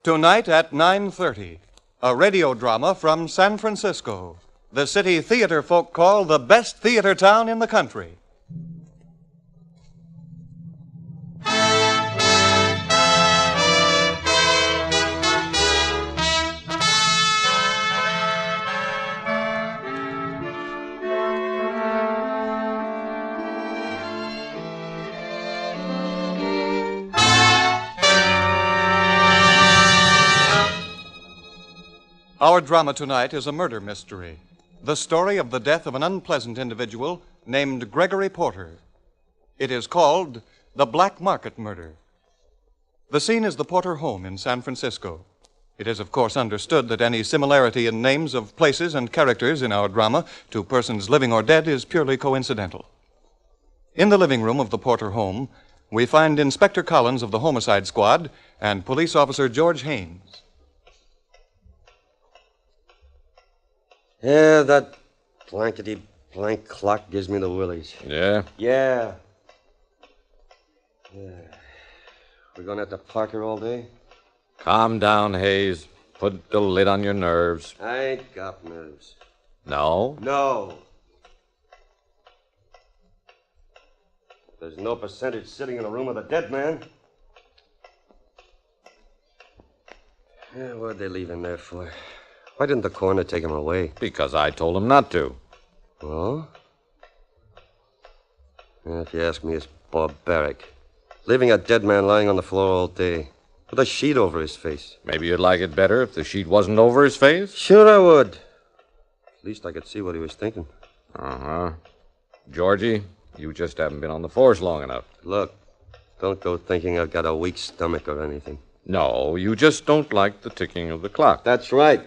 Tonight at 9:30, a radio drama from San Francisco, the city theater folk call the best theater town in the country. Our drama tonight is a murder mystery, the story of the death of an unpleasant individual named Gregory Porter. It is called The Black Market Murder. The scene is the Porter home in San Francisco. It is, of course, understood that any similarity in names of places and characters in our drama to persons living or dead is purely coincidental. In the living room of the Porter home, we find Inspector Collins of the Homicide Squad and Police Officer George Haynes. Yeah, that blankety-blank clock gives me the willies. Yeah? Yeah. We're going to have to park here all day? Calm down, Hayes. Put the lid on your nerves. I ain't got nerves. No? No. There's no percentage sitting in a room with a dead man. Yeah, what'd they leave him there for? Why didn't the coroner take him away? Because I told him not to. Oh? Yeah, if you ask me, it's barbaric. Leaving a dead man lying on the floor all day, with a sheet over his face. Maybe you'd like it better if the sheet wasn't over his face? Sure I would. At least I could see what he was thinking. Uh-huh. Georgie, you just haven't been on the force long enough. Look, don't go thinking I've got a weak stomach or anything. No, you just don't like the ticking of the clock. That's right.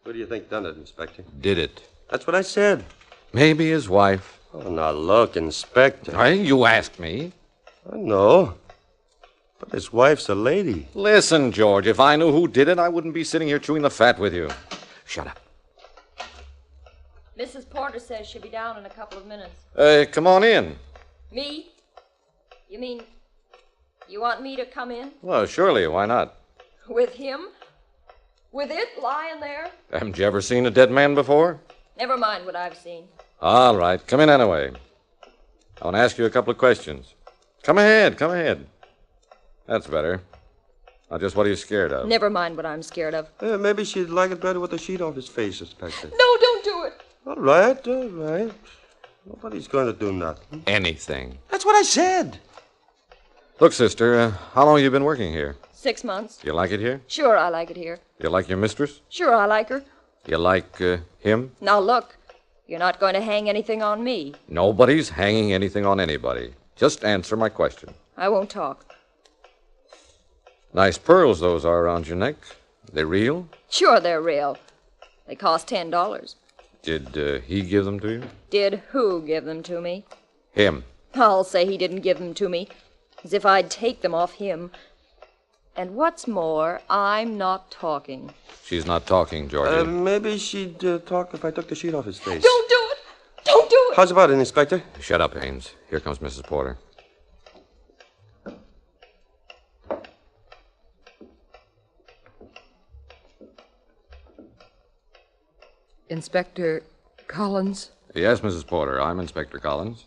Who do you think done it, Inspector? Did it. That's what I said. Maybe his wife. Oh, now look, Inspector. Hey, you asked me. I know. But his wife's a lady. Listen, George, if I knew who did it, I wouldn't be sitting here chewing the fat with you. Shut up. Mrs. Porter says she'll be down in a couple of minutes. Come on in. Me? You mean you want me to come in? Well, surely, why not? With him? With it lying there? Haven't you ever seen a dead man before? Never mind what I've seen. All right, come in anyway. I want to ask you a couple of questions. Come ahead. That's better. Now, just what are you scared of? Never mind what I'm scared of. Maybe she'd like it better with the sheet off his face, Inspector. No, don't do it. All right. Nobody's going to do nothing. Anything. That's what I said. Look, sister, how long have you been working here? 6 months. You like it here? Sure, I like it here. You like your mistress? Sure, I like her. You like him? Now, look, you're not going to hang anything on me. Nobody's hanging anything on anybody. Just answer my question. I won't talk. Nice pearls those are around your neck. They real? Sure, they're real. They cost $10. Did he give them to you? Did who give them to me? Him. I'll say he didn't give them to me. As if I'd take them off him. And what's more, I'm not talking. She's not talking, Georgie. Maybe she'd talk if I took the sheet off his face. Don't do it! Don't do it! How's about it, Inspector? Shut up, Haynes. Here comes Mrs. Porter. Inspector Collins? Yes, Mrs. Porter. I'm Inspector Collins.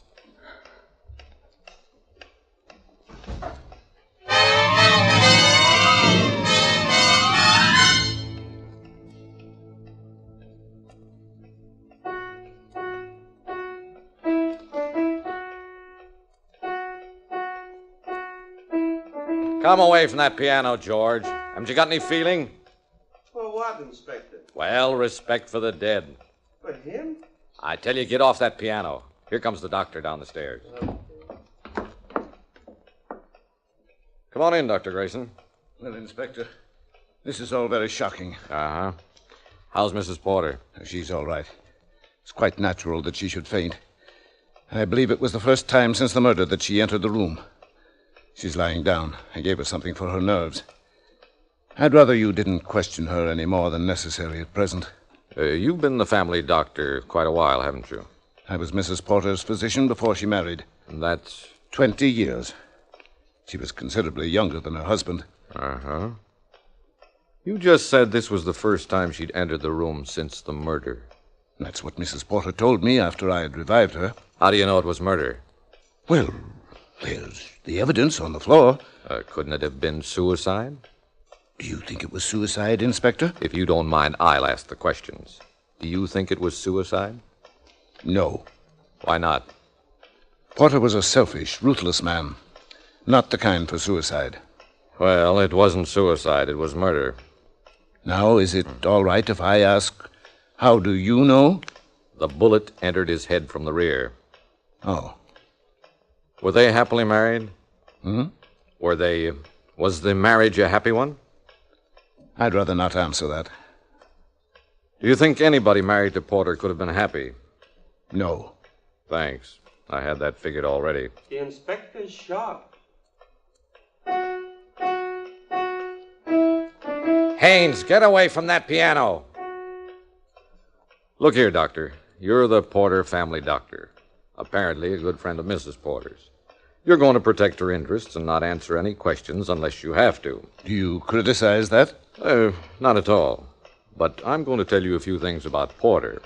Come away from that piano, George. Haven't you got any feeling? For what, Inspector? Well, respect for the dead. For him? I tell you, get off that piano. Here comes the doctor down the stairs. Come on in, Dr. Grayson. Well, Inspector, this is all very shocking. Uh-huh. How's Mrs. Porter? She's all right. It's quite natural that she should faint. I believe it was the first time since the murder that she entered the room. She's lying down. I gave her something for her nerves. I'd rather you didn't question her any more than necessary at present. You've been the family doctor quite a while, haven't you? I was Mrs. Porter's physician before she married. That's... 20 years. She was considerably younger than her husband. Uh-huh. You just said this was the first time she'd entered the room since the murder. That's what Mrs. Porter told me after I had revived her. How do you know it was murder? Well, there's the evidence on the floor. Couldn't it have been suicide? Do you think it was suicide, Inspector? If you don't mind, I'll ask the questions. Do you think it was suicide? No. Why not? Porter was a selfish, ruthless man. Not the kind for suicide. Well, it wasn't suicide. It was murder. Now, is it all right if I ask, how do you know? The bullet entered his head from the rear. Oh. Were they happily married? Hmm? Was the marriage a happy one? I'd rather not answer that. Do you think anybody married to Porter could have been happy? No. Thanks. I had that figured already. The inspector's shop. Haynes, get away from that piano. Look here, Doctor. You're the Porter family doctor. Apparently a good friend of Mrs. Porter's. You're going to protect her interests and not answer any questions unless you have to. Do you criticize that? Not at all. But I'm going to tell you a few things about Porter.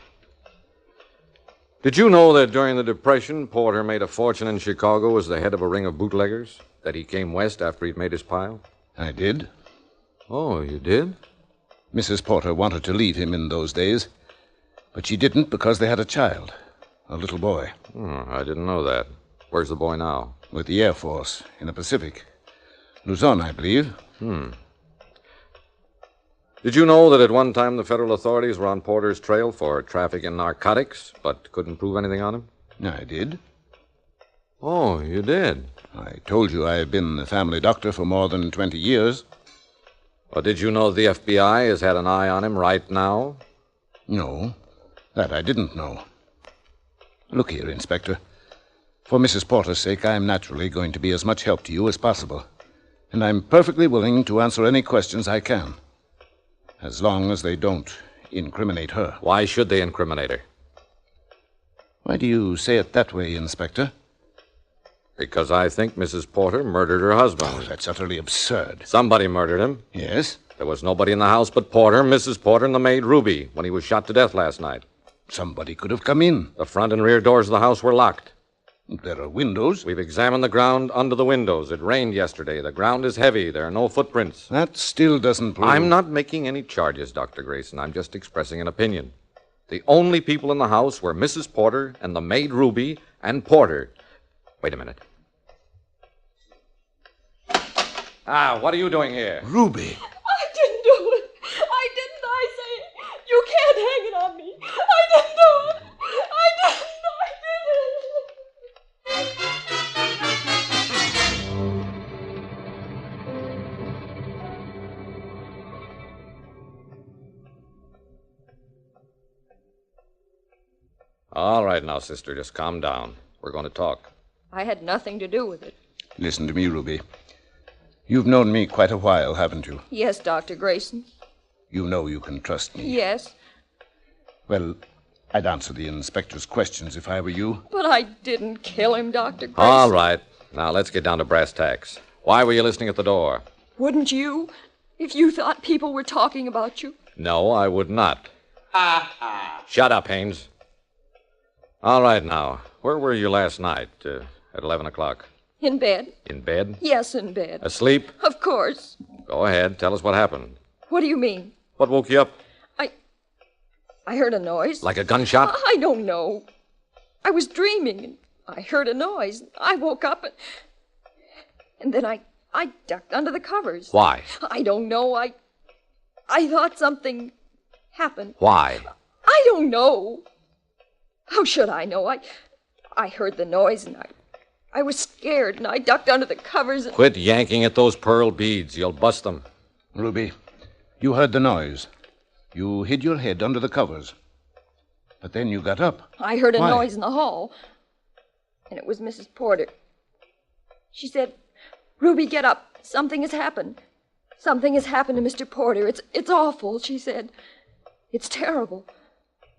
Did you know that during the Depression, Porter made a fortune in Chicago as the head of a ring of bootleggers? That he came west after he'd made his pile? I did. Oh, you did? Mrs. Porter wanted to leave him in those days, but she didn't because they had a child, a little boy. I didn't know that. Where's the boy now? With the Air Force in the Pacific. Luzon, I believe. Did you know that at one time the federal authorities were on Porter's trail for traffic in narcotics, but couldn't prove anything on him? I did. Oh, you did? I told you I have been the family doctor for more than 20 years. Well, did you know the FBI has had an eye on him right now? No, that I didn't know. Look here, Inspector. For Mrs. Porter's sake, I am naturally going to be as much help to you as possible. And I'm perfectly willing to answer any questions I can. As long as they don't incriminate her. Why should they incriminate her? Why do you say it that way, Inspector? Because I think Mrs. Porter murdered her husband. Oh, that's utterly absurd. Somebody murdered him. Yes? There was nobody in the house but Porter, Mrs. Porter, and the maid Ruby when he was shot to death last night. Somebody could have come in. The front and rear doors of the house were locked. There are windows. We've examined the ground under the windows. It rained yesterday. The ground is heavy. There are no footprints. That still doesn't prove... I'm not making any charges, Dr. Grayson. I'm just expressing an opinion. The only people in the house were Mrs. Porter and the maid Ruby and Porter. Wait a minute. What are you doing here? Ruby! I didn't do it. I didn't, I say. You can't hang it on me. I didn't do it. I didn't. All right now, sister, just calm down. We're going to talk. I had nothing to do with it. Listen to me, Ruby. You've known me quite a while, haven't you? Yes, Dr. Grayson. You know you can trust me. Yes, Well, I'd answer the inspector's questions if I were you. but I didn't kill him, Dr. Grayson. All right. Now, let's get down to brass tacks. Why were you listening at the door? Wouldn't you? If you thought people were talking about you? No, I would not. Shut up, Haynes. All right, now. Where were you last night at 11 o'clock? In bed? In bed? Yes, in bed. Asleep? Of course. Go ahead. Tell us what happened. What do you mean? What woke you up? I heard a noise. Like a gunshot? I don't know. I was dreaming, and I heard a noise. I woke up, and then I ducked under the covers. Why? I don't know. I thought something happened. Why? I don't know. How should I know? I heard the noise, and I was scared, and I ducked under the covers. And... Quit yanking at those pearl beads. You'll bust them. Ruby, you heard the noise. You hid your head under the covers. But then you got up. I heard a Why? noise in the hall, and it was Mrs. Porter. She said, "Ruby, get up. Something has happened. Something has happened to Mr. Porter. It's awful," she said. "It's terrible."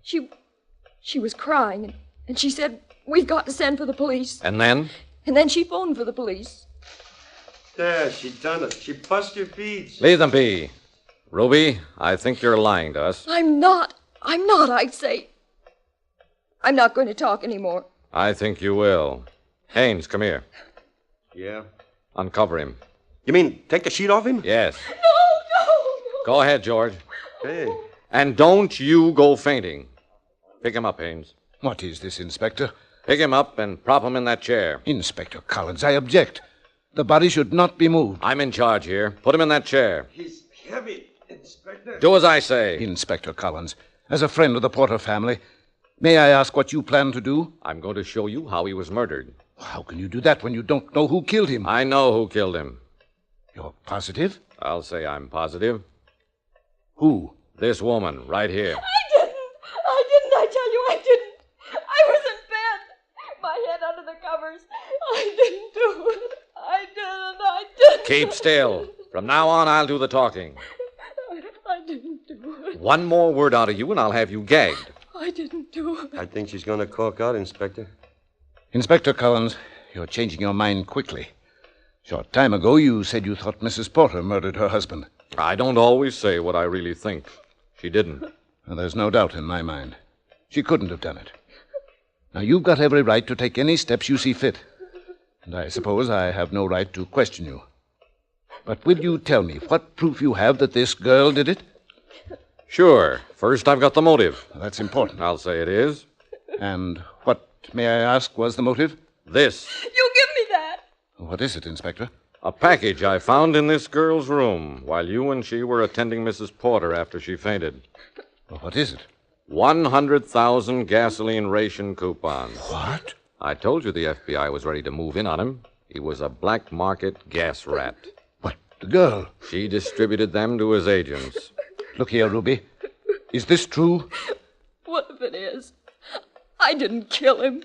She was crying, and she said, "We've got to send for the police." And then? And then she phoned for the police. There, she done it. She bust your beads. Leave them be. Ruby, I think you're lying to us. I'm not, I say. I'm not going to talk anymore. I think you will. Haynes, come here. Yeah? Uncover him. You mean take the sheet off him? Yes. No. Go ahead, George. Hey. And don't you go fainting. Pick him up, Haynes. What is this, Inspector? Pick him up and prop him in that chair. Inspector Collins, I object. The body should not be moved. I'm in charge here. Put him in that chair. He's heavy, Inspector. Do as I say. Inspector Collins, as a friend of the Porter family, may I ask what you plan to do? I'm going to show you how he was murdered. How can you do that when you don't know who killed him? I know who killed him. You're positive? I'll say I'm positive. Who? This woman, right here. I tell you, I didn't. I was in bed, my head under the covers. I didn't do it. I didn't. Keep still. From now on, I'll do the talking. I didn't do it. One more word out of you, and I'll have you gagged. I didn't do it. I think she's going to cork out, Inspector. Inspector Collins, you're changing your mind quickly. Short time ago, you said you thought Mrs. Porter murdered her husband. I don't always say what I really think. She didn't. Well, there's no doubt in my mind. She couldn't have done it. Now, you've got every right to take any steps you see fit. And I suppose I have no right to question you. But will you tell me what proof you have that this girl did it? Sure. First, I've got the motive. Well, that's important. I'll say it is. And what, may I ask, was the motive? This. You give me that. What is it, Inspector? A package I found in this girl's room while you and she were attending Mrs. Porter after she fainted. Well, what is it? 100,000 gasoline ration coupons. What? I told you the FBI was ready to move in on him. He was a black market gas rat. What, the girl? She distributed them to his agents. Look here, Ruby. Is this true? What if it is? I didn't kill him.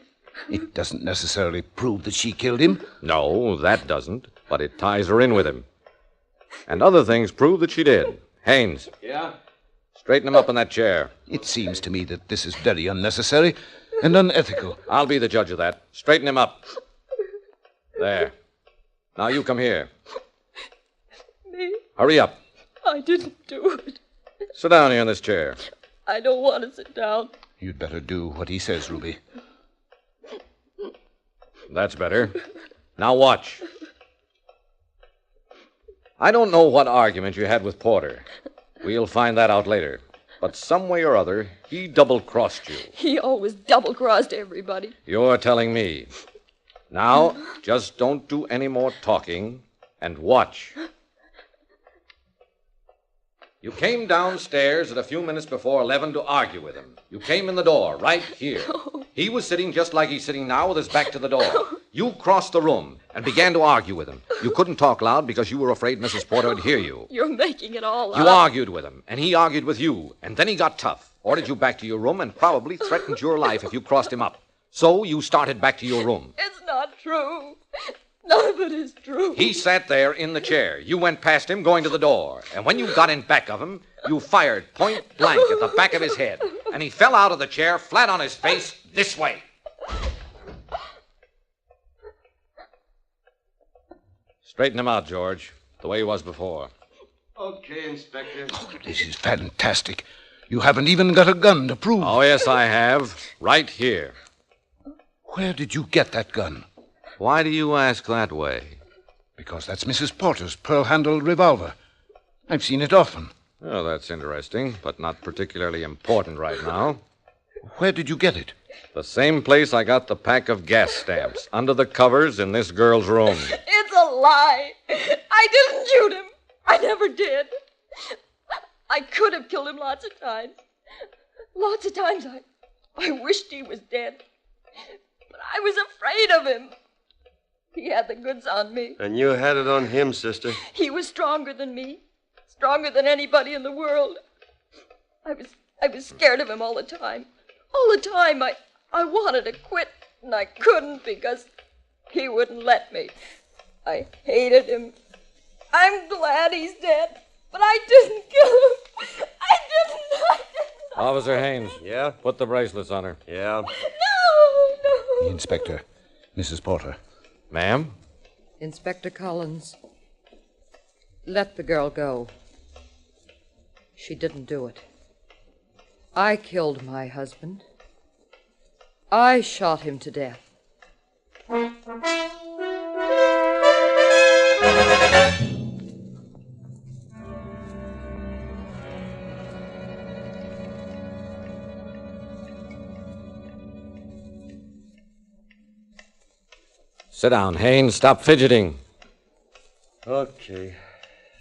It doesn't necessarily prove that she killed him. No, that doesn't, but it ties her in with him. And other things prove that she did. Haynes. Yeah? Straighten him up in that chair. It seems to me that this is very unnecessary and unethical. I'll be the judge of that. Straighten him up. There. Now you come here. Me? Hurry up. I didn't do it. Sit down here in this chair. I don't want to sit down. You'd better do what he says, Ruby. That's better. Now watch. I don't know what argument you had with Porter. We'll find that out later. But some way or other, he double-crossed you. He always double-crossed everybody. You're telling me. Now, just don't do any more talking and watch. You came downstairs at a few minutes before 11 to argue with him. You came in the door, right here. He was sitting just like he's sitting now with his back to the door. You crossed the room and began to argue with him. You couldn't talk loud because you were afraid Mrs. Porter would hear you. You're making it all up. You argued with him, and he argued with you, and then he got tough, ordered you back to your room, and probably threatened your life if you crossed him up. So you started back to your room. It's not true. None of it is true. He sat there in the chair. You went past him, going to the door. And when you got in back of him, you fired point blank at the back of his head. And he fell out of the chair, flat on his face, this way. Straighten him out, George, the way he was before. Okay, Inspector. Oh, this is fantastic. You haven't even got a gun to prove. Oh, yes, I have. Right here. Where did you get that gun? Why do you ask that way? Because that's Mrs. Porter's pearl-handled revolver. I've seen it often. Oh, that's interesting, but not particularly important right now. Where did you get it? The same place I got the pack of gas stamps, under the covers in this girl's room. It's a lie. I didn't shoot him. I never did. I could have killed him lots of times. Lots of times I wished he was dead. But I was afraid of him. He had the goods on me. And you had it on him, sister. He was stronger than me. Stronger than anybody in the world. I was scared of him all the time. All the time I wanted to quit, and I couldn't because he wouldn't let me. I hated him. I'm glad he's dead, but I didn't kill him. I didn't. Officer Haynes. Yeah? Put the bracelets on her. Yeah. No. The inspector, Mrs. Porter. Ma'am? Inspector Collins, Let the girl go. She didn't do it. I killed my husband. I shot him to death. Sit down, Haynes. Stop fidgeting. Okay.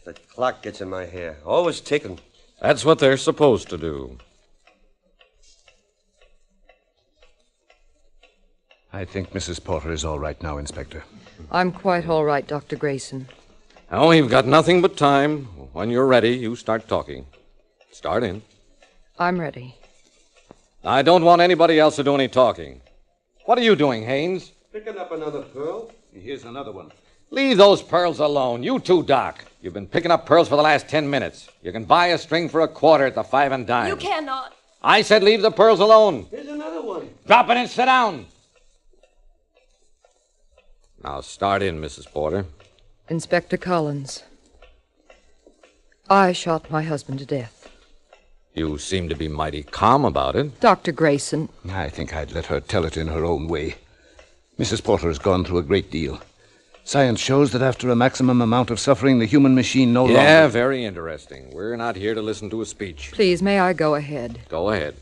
The clock gets in my hair. Always ticking. That's what they're supposed to do. I think Mrs. Porter is all right now, Inspector. I'm quite all right, Dr. Grayson. Now, we've got nothing but time. When you're ready, you start talking. Start in. I'm ready. I don't want anybody else to do any talking. What are you doing, Haynes? Picking up another pearl. Here's another one. Leave those pearls alone. You too, Doc. You've been picking up pearls for the last 10 minutes. You can buy a string for $1 at the 5 and dime. You cannot. I said leave the pearls alone. Here's another one. Drop it and sit down. Now start in, Mrs. Porter. Inspector Collins. I shot my husband to death. You seem to be mighty calm about it. Dr. Grayson. I think I'd let her tell it in her own way. Mrs. Porter has gone through a great deal. Science shows that after a maximum amount of suffering, the human machine no longer... Yeah, very interesting. We're not here to listen to a speech. Please, may I go ahead? Go ahead.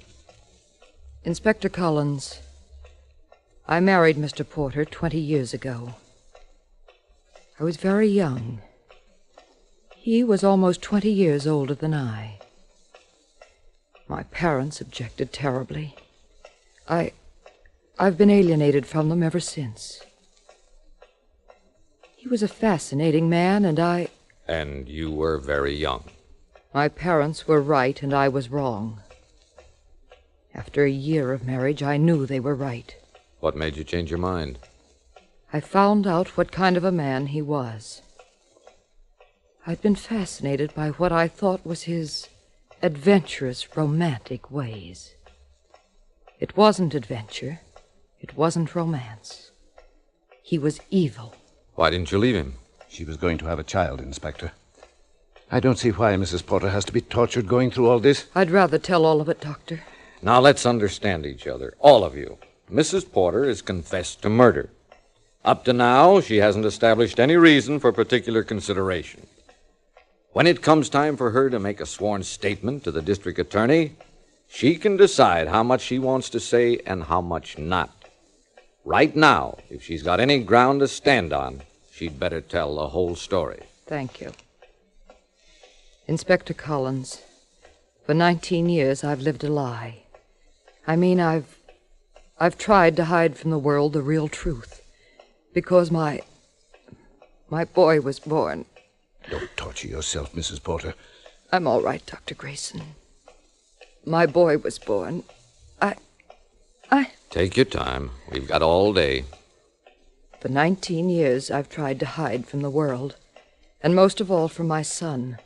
Inspector Collins, I married Mr. Porter 20 years ago. I was very young. He was almost 20 years older than I. My parents objected terribly. I've been alienated from them ever since. He was a fascinating man, and I... And you were very young. My parents were right, and I was wrong. After a year of marriage, I knew they were right. What made you change your mind? I found out what kind of a man he was. I'd been fascinated by what I thought was his adventurous, romantic ways. It wasn't adventure. It wasn't romance. He was evil. Why didn't you leave him? She was going to have a child, Inspector. I don't see why Mrs. Porter has to be tortured going through all this. I'd rather tell all of it, Doctor. Now let's understand each other, all of you. Mrs. Porter has confessed to murder. Up to now, she hasn't established any reason for particular consideration. When it comes time for her to make a sworn statement to the district attorney, she can decide how much she wants to say and how much not. Right now, if she's got any ground to stand on, she'd better tell the whole story. Thank you. Inspector Collins, for 19 years I've lived a lie. I mean, I've tried to hide from the world the real truth. Because my boy was born. Don't torture yourself, Mrs. Porter. I'm all right, Dr. Grayson. My boy was born. I... Take your time. We've got all day. For 19 years, I've tried to hide from the world, and most of all from my son,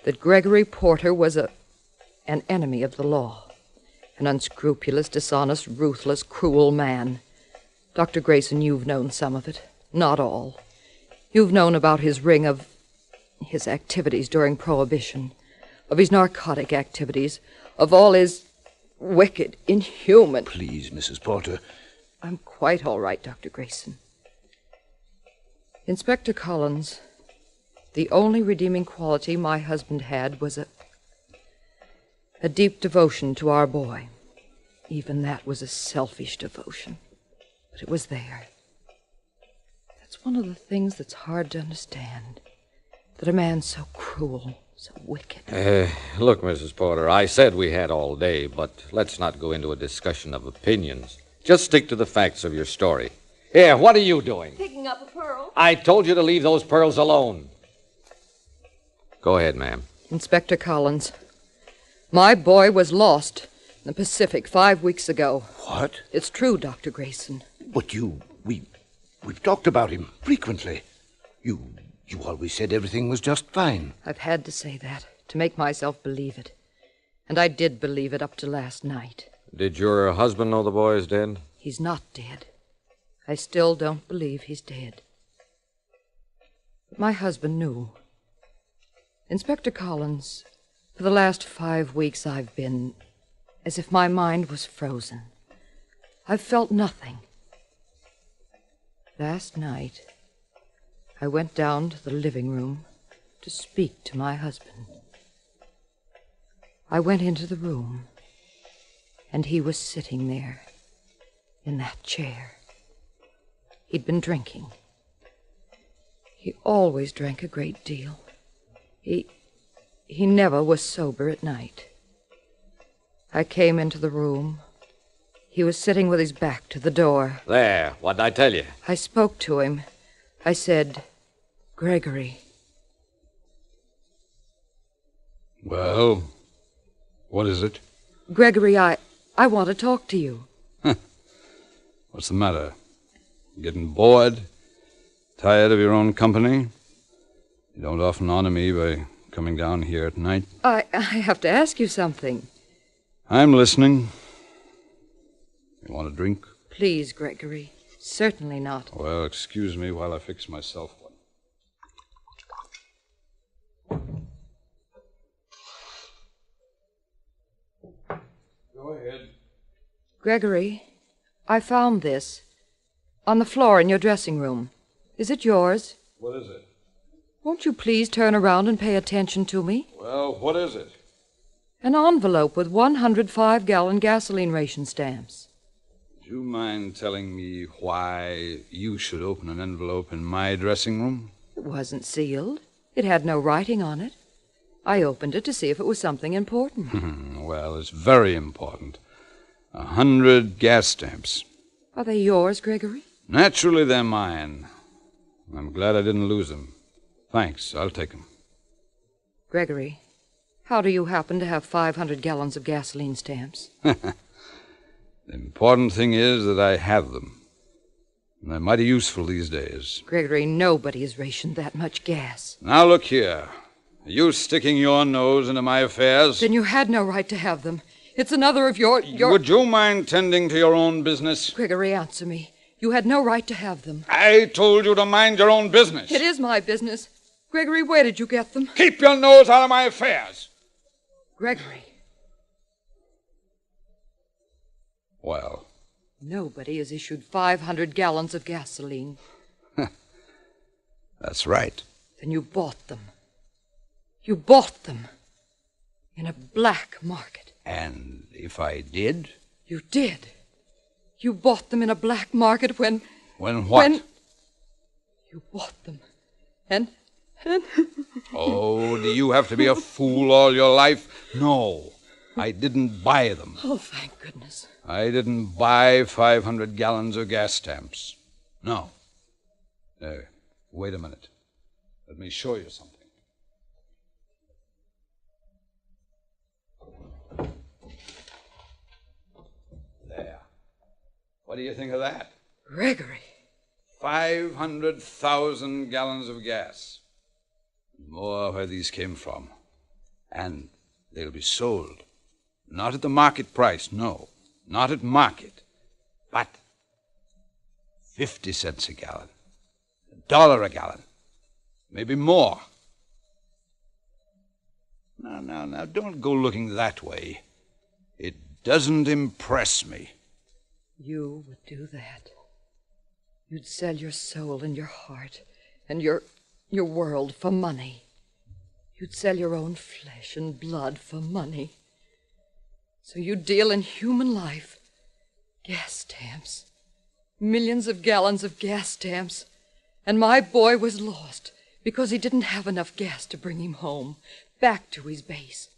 that Gregory Porter was an enemy of the law, an unscrupulous, dishonest, ruthless, cruel man. Dr. Grayson, you've known some of it, not all. You've known about his ring of his activities during Prohibition, of his narcotic activities, of all his wicked, inhuman... Please, Mrs. Porter. I'm quite all right, Dr. Grayson. Inspector Collins, the only redeeming quality my husband had was a deep devotion to our boy. Even that was a selfish devotion, but it was there. That's one of the things that's hard to understand, that a man so cruel, so wicked... Look, Mrs. Porter, I said we had all day, but let's not go into a discussion of opinions. Just stick to the facts of your story. Here, what are you doing? Picking up a pearl. I told you to leave those pearls alone. Go ahead, ma'am. Inspector Collins, my boy was lost in the Pacific 5 weeks ago. What? It's true, Dr. Grayson. But we've talked about him frequently. You always said everything was just fine. I've had to say that, to make myself believe it. And I did believe it up to last night. Did your husband know the boy is dead? He's not dead. I still don't believe he's dead. But my husband knew. Inspector Collins, for the last 5 weeks I've been as if my mind was frozen. I've felt nothing. Last night, I went down to the living room to speak to my husband. I went into the room, and he was sitting there in that chair. He'd been drinking. He always drank a great deal. He never was sober at night. I came into the room. He was sitting with his back to the door. There, what'd I tell you? I spoke to him. I said, "Gregory." Well, what is it? "Gregory, I want to talk to you." What's the matter? Getting bored? Tired of your own company? You don't often honor me by coming down here at night. I have to ask you something. I'm listening. You want a drink? Please, Gregory. Certainly not. Well, excuse me while I fix myself one. Go ahead. Gregory, I found this on the floor in your dressing room. Is it yours? What is it? Won't you please turn around and pay attention to me? Well, what is it? An envelope with 105-gallon gasoline ration stamps. Do you mind telling me why you should open an envelope in my dressing room? It wasn't sealed. It had no writing on it. I opened it to see if it was something important. Well, it's very important. 100 gas stamps. Are they yours, Gregory? Naturally, they're mine. I'm glad I didn't lose them. Thanks, I'll take them. Gregory, how do you happen to have 500 gallons of gasoline stamps? The important thing is that I have them. And they're mighty useful these days. Gregory, nobody has rationed that much gas. Now look here. Are you sticking your nose into my affairs? Then you had no right to have them. It's another of your... Would you mind tending to your own business? Gregory, answer me. You had no right to have them. I told you to mind your own business. It is my business. Gregory, where did you get them? Keep your nose out of my affairs. Gregory. Well? Nobody has issued 500 gallons of gasoline. That's right. Then you bought them. You bought them. In a black market. And if I did? You did. You bought them in a black market when... When what? When... You bought them. And... Oh, do you have to be a fool all your life? No, I didn't buy them. Oh, thank goodness. I didn't buy 500 gallons of gas stamps. No. Wait a minute. Let me show you something. There. What do you think of that? Gregory. 500,000 gallons of gas. More where these came from. And they'll be sold. Not at the market price, no. Not at market. But 50 cents a gallon. $1 a gallon. Maybe more. Now, don't go looking that way. It doesn't impress me. You would do that. You'd sell your soul and your heart and your world for money. You'd sell your own flesh and blood for money. So you deal in human life. Gas stamps. Millions of gallons of gas stamps. And my boy was lost because he didn't have enough gas to bring him home, back to his base.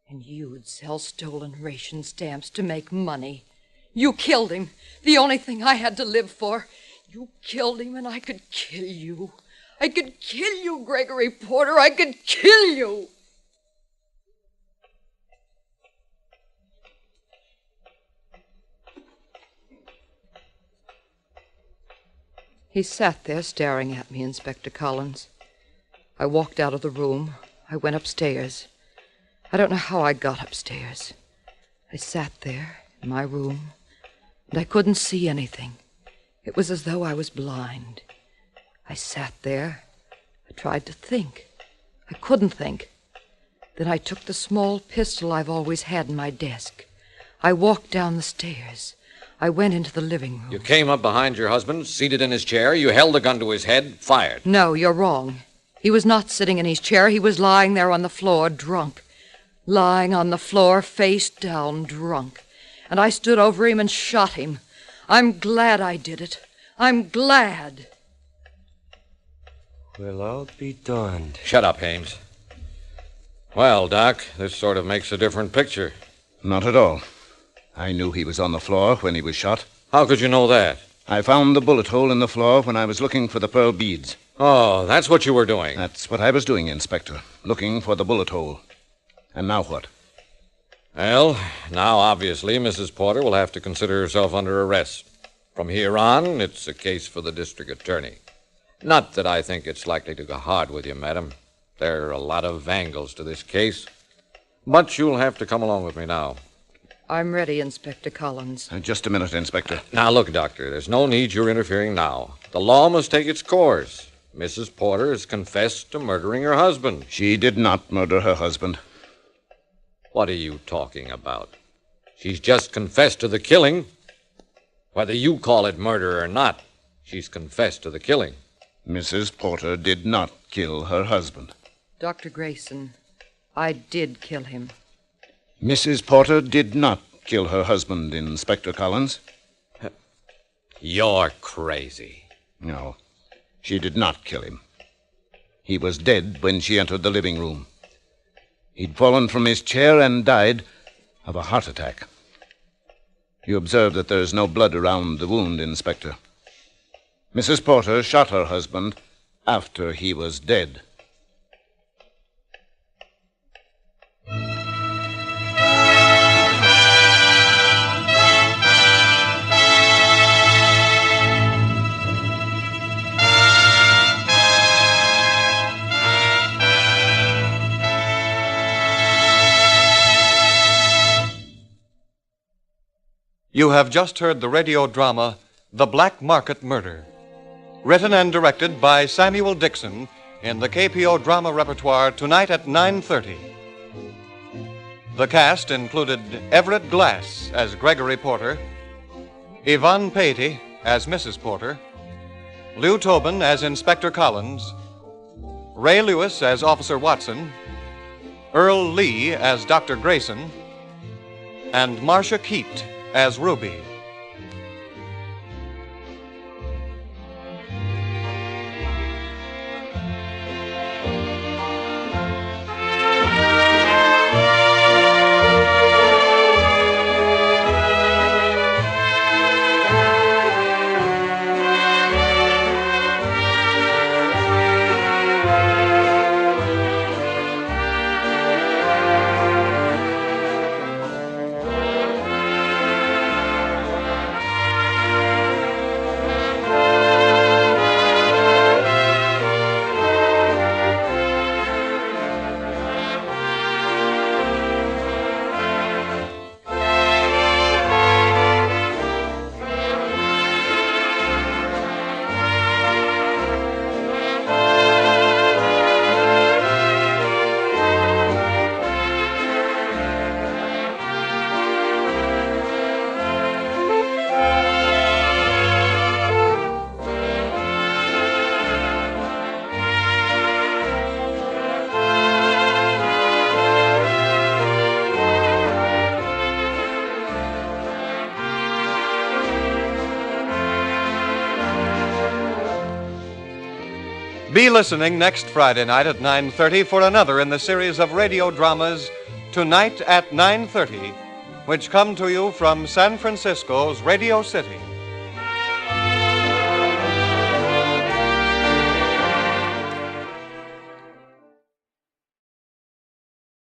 And you'd sell stolen ration stamps to make money. You killed him, the only thing I had to live for. You killed him and I could kill you. I could kill you, Gregory Porter. I could kill you. He sat there staring at me, Inspector Collins. I walked out of the room. I went upstairs. I don't know how I got upstairs. I sat there in my room, and I couldn't see anything. It was as though I was blind. I sat there. I tried to think. I couldn't think. Then I took the small pistol I've always had in my desk. I walked down the stairs. I went into the living room. You came up behind your husband, seated in his chair. You held the gun to his head, fired. No, you're wrong. He was not sitting in his chair. He was lying there on the floor, drunk. Lying on the floor, face down, drunk. And I stood over him and shot him. I'm glad I did it. I'm glad. Well, I'll be darned. Shut up, Hames. Well, Doc, this sort of makes a different picture. Not at all. I knew he was on the floor when he was shot. How could you know that? I found the bullet hole in the floor when I was looking for the pearl beads. Oh, that's what you were doing. That's what I was doing, Inspector. Looking for the bullet hole. And now what? Well, now obviously Mrs. Porter will have to consider herself under arrest. From here on, it's a case for the district attorney. Not that I think it's likely to go hard with you, madam. There are a lot of angles to this case. But you'll have to come along with me now. I'm ready, Inspector Collins. Just a minute, Inspector. Now, look, Doctor, there's no need you're interfering now. The law must take its course. Mrs. Porter has confessed to murdering her husband. She did not murder her husband. What are you talking about? She's just confessed to the killing. Whether you call it murder or not, she's confessed to the killing. Mrs. Porter did not kill her husband. Dr. Grayson, I did kill him. Mrs. Porter did not kill her husband, Inspector Collins. You're crazy. No, she did not kill him. He was dead when she entered the living room. He'd fallen from his chair and died of a heart attack. You observe that there's no blood around the wound, Inspector. Mrs. Porter shot her husband after he was dead. You have just heard the radio drama, The Black Market Murder, written and directed by Samuel Dixon in the KPO drama repertoire tonight at 9:30. The cast included Everett Glass as Gregory Porter, Yvonne Patey as Mrs. Porter, Lou Tobin as Inspector Collins, Ray Lewis as Officer Watson, Earl Lee as Dr. Grayson, and Marcia Keat as Ruby. Be listening next Friday night at 9:30 for another in the series of radio dramas Tonight at 9:30, which come to you from San Francisco's Radio City.